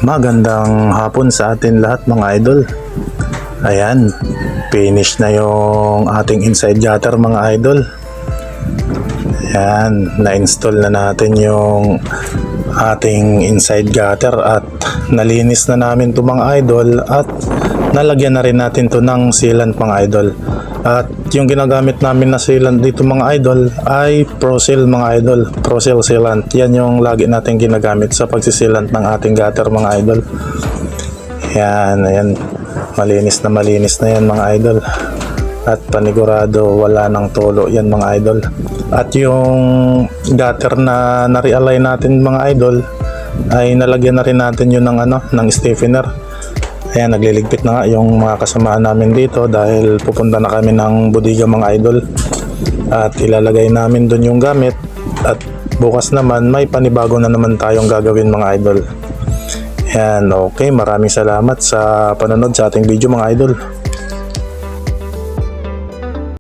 Magandang hapon sa atin lahat mga idol. Ayan, finish na yung ating inside gutter mga idol. Ayan, na-install na natin yung ating inside gutter at nalinis na namin to mga idol at nalagyan na rin natin to ng sealant mga idol. At yung ginagamit namin na sealant dito mga idol ay Pro-Seal mga idol, Pro-Seal sealant. Yan yung lagi natin ginagamit sa pagsisilant ng ating gutter mga idol. Yan, ayan, malinis na yan mga idol. At panigurado wala nang tulo yan mga idol. At yung gutter na na-realign natin mga idol ay nalagyan na rin natin yun ng stiffener. Ayan, nagliligpit na nga yung mga kasamaan namin dito dahil pupunta na kami ng bodega mga idol. At ilalagay namin dun yung gamit. At bukas naman may panibago na naman tayong gagawin mga idol. Ayan, okay. Maraming salamat sa panonood sa ating video mga idol.